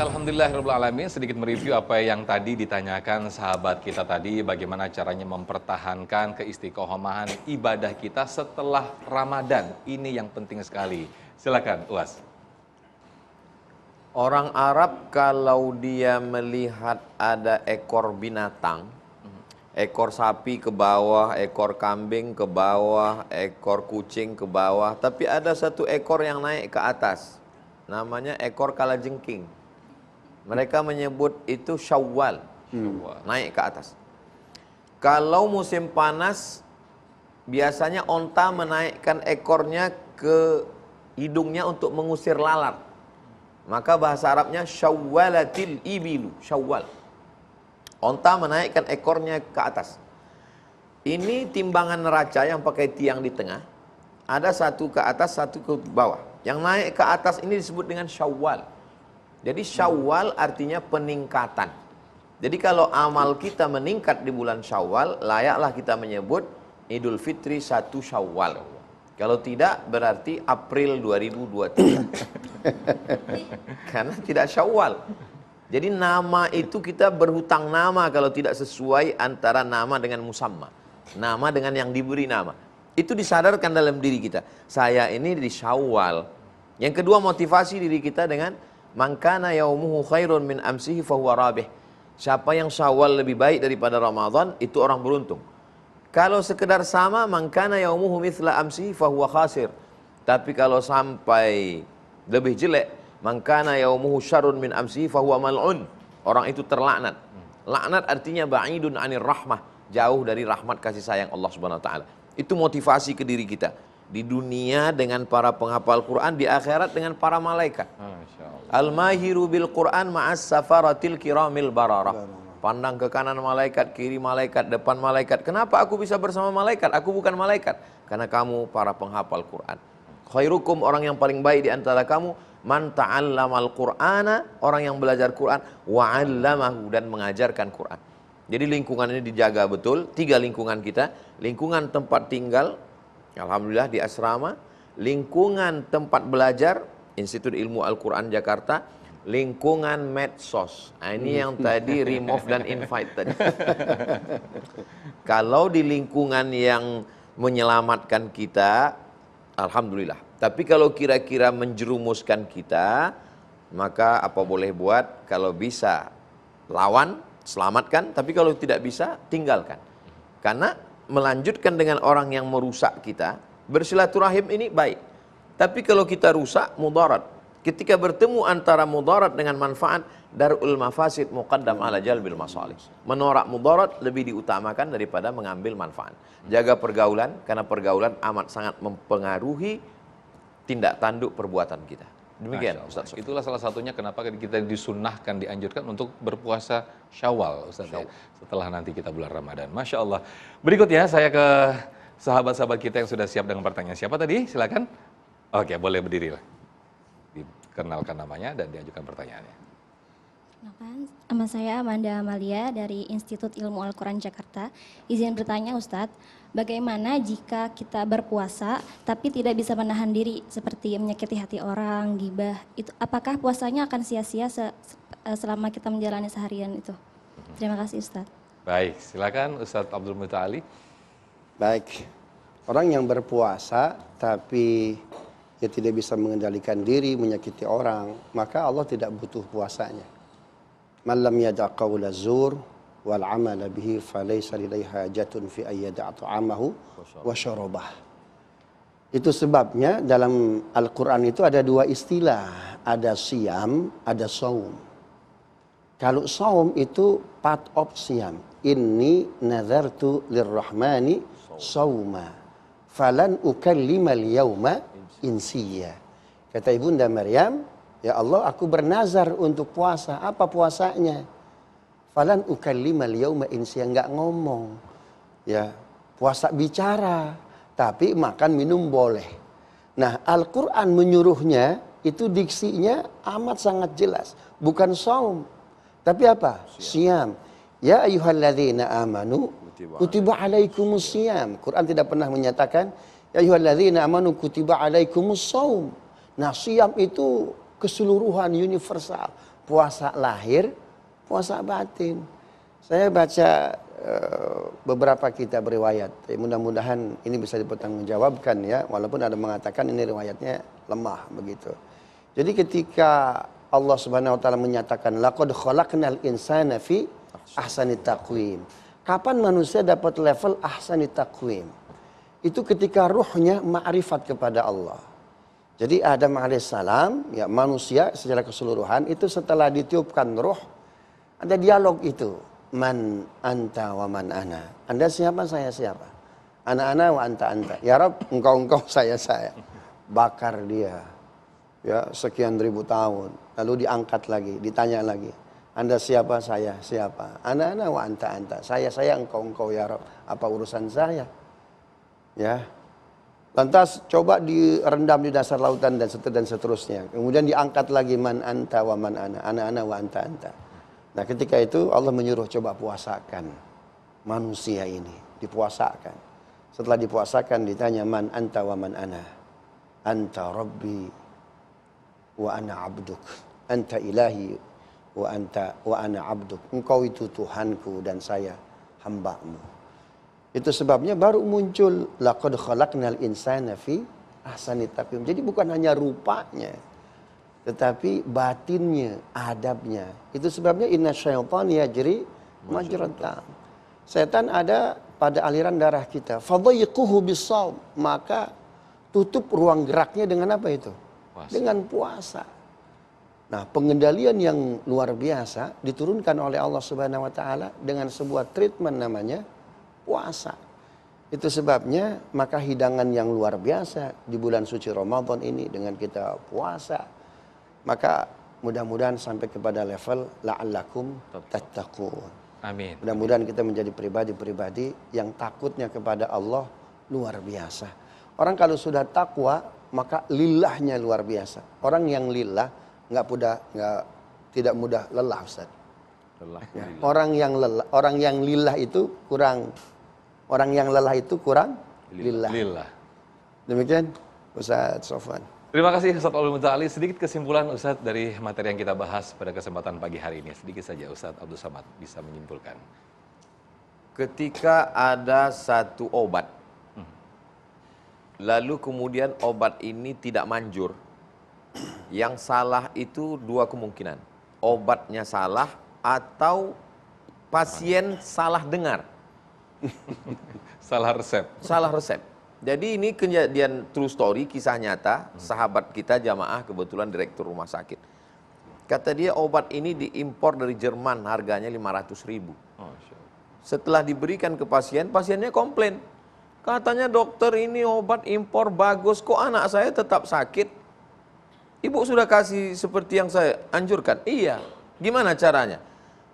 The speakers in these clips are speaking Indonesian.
alhamdulillahirrahmanirrahim. Sedikit mereview apa yang tadi ditanyakan sahabat kita tadi, bagaimana caranya mempertahankan keistiqomahan ibadah kita setelah Ramadan. Ini yang penting sekali. Silakan, Uas. Orang Arab kalau dia melihat ada ekor binatang, ekor sapi ke bawah, ekor kambing ke bawah, ekor kucing ke bawah, tapi ada satu ekor yang naik ke atas, namanya ekor kalajengking. Mereka menyebut itu Syawal, naik ke atas. Kalau musim panas, biasanya onta menaikkan ekornya ke hidungnya untuk mengusir lalat. Maka bahasa Arabnya Syawwalatil ibilu, Syawal. Onta menaikkan ekornya ke atas. Ini timbangan neraca yang pakai tiang di tengah. Ada satu ke atas, satu ke bawah. Yang naik ke atas ini disebut dengan Syawal. Jadi Syawal artinya peningkatan. Jadi kalau amal kita meningkat di bulan Syawal, layaklah kita menyebut Idul Fitri 1 Syawal. Kalau tidak berarti April 2023. Karena tidak Syawal. Jadi nama itu kita berhutang nama kalau tidak sesuai antara nama dengan musamma. Nama dengan yang diberi nama. Itu disadarkan dalam diri kita. Saya ini di Syawal. Yang kedua, motivasi diri kita dengan man kana yaumuhu khairun min amsihi fahuwa rabih. Siapa yang Syawal lebih baik daripada Ramadan, itu orang beruntung. Kalau sekedar sama, man kana yaumuhu mithla amsihi fahuwa khasir. Tapi kalau sampai lebih jelek, man kana yaumuhu syarrun min amsihi fahuwa mal'un. Orang itu terlaknat. Laknat artinya ba'idun 'anir rahmah, jauh dari rahmat kasih sayang Allah Subhanahu wa taala. Itu motivasi ke diri kita. Di dunia dengan para penghafal Quran, di akhirat dengan para malaikat. Al-mahiru bil Quran ma'as safaratil kiramil bararah. Pandang ke kanan malaikat, kiri malaikat, depan malaikat. Kenapa aku bisa bersama malaikat? Aku bukan malaikat. Karena kamu para penghafal Quran. Khairukum, orang yang paling baik di antara kamu, man ta'allamal Qur'ana, orang yang belajar Quran, wa 'allamahu, dan mengajarkan Quran. Jadi lingkungan ini dijaga betul. 3 lingkungan kita. Lingkungan tempat tinggal, alhamdulillah di asrama. Lingkungan tempat belajar, Institut Ilmu Al-Quran Jakarta. Lingkungan medsos. Nah, ini yang tadi remove dan invite tadi. Kalau di lingkungan yang menyelamatkan kita, alhamdulillah. Tapi kalau kira-kira menjerumuskan kita, maka apa boleh buat, kalau bisa lawan, selamatkan, tapi kalau tidak bisa, tinggalkan. Karena melanjutkan dengan orang yang merusak kita, bersilaturahim ini baik. Tapi kalau kita rusak, mudarat. Ketika bertemu antara mudarat dengan manfaat, darul mafasid muqaddam ala jalbil masalih. Menorak mudarat lebih diutamakan daripada mengambil manfaat. Jaga pergaulan, karena pergaulan amat sangat mempengaruhi tindak tanduk perbuatan kita. Demikian, Ustaz. Itulah salah satunya kenapa kita disunnahkan, dianjurkan untuk berpuasa Syawal, Ustaz. Ya, setelah nanti kita bulan Ramadan. Masya Allah. Berikutnya saya ke sahabat-sahabat kita yang sudah siap dengan pertanyaan. Siapa tadi? Silakan. Oke, boleh berdiri lah. Dikenalkan namanya dan diajukan pertanyaannya. Nama saya Amanda Amalia dari Institut Ilmu Al-Quran Jakarta. Izin bertanya Ustadz, bagaimana jika kita berpuasa tapi tidak bisa menahan diri seperti menyakiti hati orang, ghibah, itu apakah puasanya akan sia-sia selama kita menjalani seharian itu? Terima kasih Ustadz. Baik, silakan Ustadz Abdul Muta'ali. Baik, orang yang berpuasa tapi dia tidak bisa mengendalikan diri, menyakiti orang, maka Allah tidak butuh puasanya. Man lam yada' qawla zur wal amala bihi falaysa lillahi hajatun fi ayyada' ta'amahu wa syarabah. Itu sebabnya dalam Al-Quran itu ada 2 istilah, ada siyam, ada saum. Kalau saum itu part of siyam. Inni nazartu lirrahmani sauma falan ukallimal yawma insiya. Kata Ibunda Maryam, ya Allah, aku bernazar untuk puasa. Apa puasanya? Falan ukallimal yawma insiya, enggak ngomong. Ya, puasa bicara, tapi makan minum boleh. Nah, Al-Qur'an menyuruhnya itu diksinya amat sangat jelas, bukan saum. Tapi apa? Siyam. Ya ayyuhalladzina amanu kutiba alaikumus siyam. Quran tidak pernah menyatakan ya ayyuhalladzina amanu kutiba alaikumus shaum. Nah, siyam itu keseluruhan universal. puasa lahir, puasa batin. Saya baca beberapa kitab riwayat. Mudah-mudahan ini bisa dipertanggungjawabkan ya, walaupun ada mengatakan ini riwayatnya lemah begitu. Jadi ketika Allah Subhanahu wa taala menyatakan laqad khalaqnal insana fi ahsani taqwim. Kapan manusia dapat level ahsani taqwim? Itu ketika ruhnya ma'rifat kepada Allah. Jadi Adam alaihissalam, ya manusia secara keseluruhan itu setelah ditiupkan ruh, ada dialog itu. Man anta wa man ana. Anda siapa, saya siapa. Ana wa anta anta. Ya Rabb, engkau saya. Bakar dia. Ya, sekian ribu tahun. Lalu diangkat lagi, ditanya lagi. Anda siapa, saya siapa. Ana wa anta anta. Saya engkau ya Rabb. Apa urusan saya? Ya. Lantas coba direndam di dasar lautan dan seterusnya. Kemudian diangkat lagi man anta wa man ana. Ana wa anta anta. Nah ketika itu Allah menyuruh coba puasakan manusia ini. Dipuasakan. Setelah dipuasakan ditanya man anta wa man ana. Anta rabbi wa ana abduk. Anta ilahi wa ana abduk. Engkau itu Tuhanku dan saya hambamu. Itu sebabnya baru muncul laqad khalaqnal insana fi ahsani taqwim. Jadi bukan hanya rupanya, tetapi batinnya, adabnya. Itu sebabnya inna syaitan yajri majrad dam. Setan ada pada aliran darah kita. Fadayquhu bisawm, maka tutup ruang geraknya dengan apa itu? Puasa. Dengan puasa. Nah, pengendalian yang luar biasa diturunkan oleh Allah Subhanahu wa taala dengan sebuah treatment namanya puasa. Itu sebabnya maka hidangan yang luar biasa di bulan suci Ramadan ini dengan kita puasa. Maka mudah-mudahan sampai kepada level la'allakum tattaqun. Amin. Mudah-mudahan kita menjadi pribadi-pribadi yang takutnya kepada Allah luar biasa. Orang kalau sudah takwa maka lillahnya luar biasa. Orang yang lillah tidak mudah lelah, Ustaz. Ya. Orang yang lillah itu kurang lillah. Demikian Ustaz Sofwan. Terima kasih Ustaz Abdul Muta'ali. Sedikit kesimpulan Ustaz dari materi yang kita bahas pada kesempatan pagi hari ini. Sedikit saja Ustaz Abdul Samad bisa menyimpulkan. Ketika ada satu obat, lalu kemudian obat ini tidak manjur, yang salah itu dua kemungkinan. Obatnya salah atau pasien salah dengar. Salah resep. Salah resep. Jadi ini kejadian true story, kisah nyata, sahabat kita jamaah kebetulan direktur rumah sakit. Kata dia obat ini diimpor dari Jerman, harganya 500.000. Setelah diberikan ke pasien, pasiennya komplain. Katanya dokter ini obat impor bagus, kok anak saya tetap sakit? Ibu sudah kasih seperti yang saya anjurkan. Iya. Gimana caranya?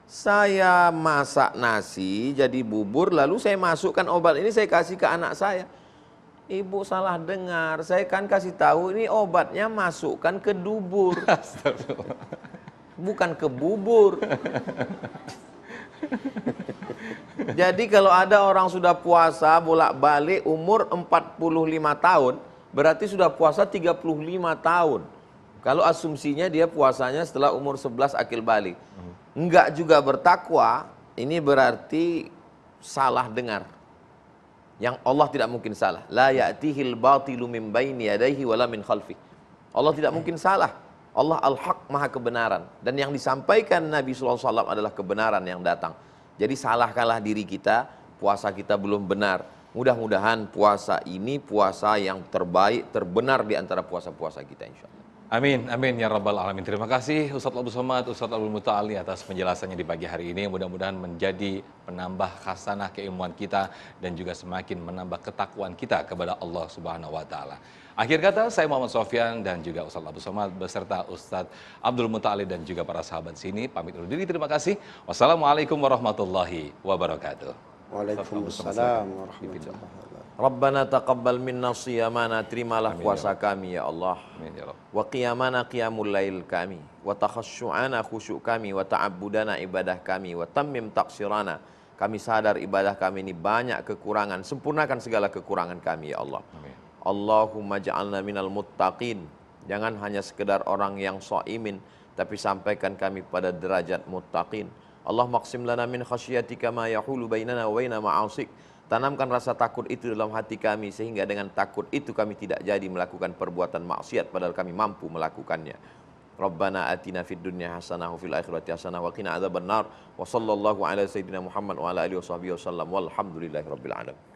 Saya masak nasi jadi bubur, lalu saya masukkan obat ini, saya kasih ke anak saya. Ibu salah dengar, saya kan kasih tahu ini obatnya masukkan ke dubur. Bukan ke bubur. Jadi kalau ada orang sudah puasa bolak-balik umur 45 tahun, berarti sudah puasa 35 tahun. Kalau asumsinya dia puasanya setelah umur 11 akil balik. Enggak juga bertakwa, ini berarti salah dengar. Yang Allah tidak mungkin salah. La ya'tihil batilu min baini yadayhi wala min khalfi. Allah tidak mungkin salah. Allah al-haq, maha kebenaran. Dan yang disampaikan Nabi SAW adalah kebenaran yang datang. Jadi salahkanlah diri kita, puasa kita belum benar. Mudah-mudahan puasa ini puasa yang terbaik, terbenar di antara puasa-puasa kita insya Allah. Amin, amin ya rabbal alamin. Terima kasih Ustaz Abdul Somad, Ustaz Abdul Muta'ali atas penjelasannya di pagi hari ini. Mudah-mudahan menjadi penambah khasanah keilmuan kita dan juga semakin menambah ketakwaan kita kepada Allah Subhanahu wa taala. Akhir kata, saya Muhammad Sofyan dan juga Ustaz Abdul Somad beserta Ustaz Abdul Muta'ali dan juga para sahabat sini pamit undur diri. Terima kasih. Wassalamualaikum warahmatullahi wabarakatuh. Waalaikumsalam warahmatullahi wabarakatuh. Rabbana taqabbal minna siyamana, terimalah puasa kami ya Allah. Amin ya Rabb. Wa qiyamana qiyamul lail kami, wa takhasyu'ana khusyuk kami, wa ta'abbudana ibadah kami, wa tammim taqsirana. Kami sadar ibadah kami ini banyak kekurangan, sempurnakan segala kekurangan kami ya Allah. Amin. Allahumma ja'alna minal muttaqin. Jangan hanya sekedar orang yang shaimin, tapi sampaikan kami pada derajat muttaqin. Allah maqsim lana min khasyatika ma yahulu bainana wa baina ma'asik. Tanamkan rasa takut itu dalam hati kami, sehingga dengan takut itu kami tidak jadi melakukan perbuatan maksiat padahal kami mampu melakukannya. Rabbana atina fid dunya hasanah wa fil akhirati hasanah wa qina adzabannar. Wa sallallahu ala sayyidina Muhammad wa ala alihi washabbihi wasallam. Walhamdulillahi rabbil alamin.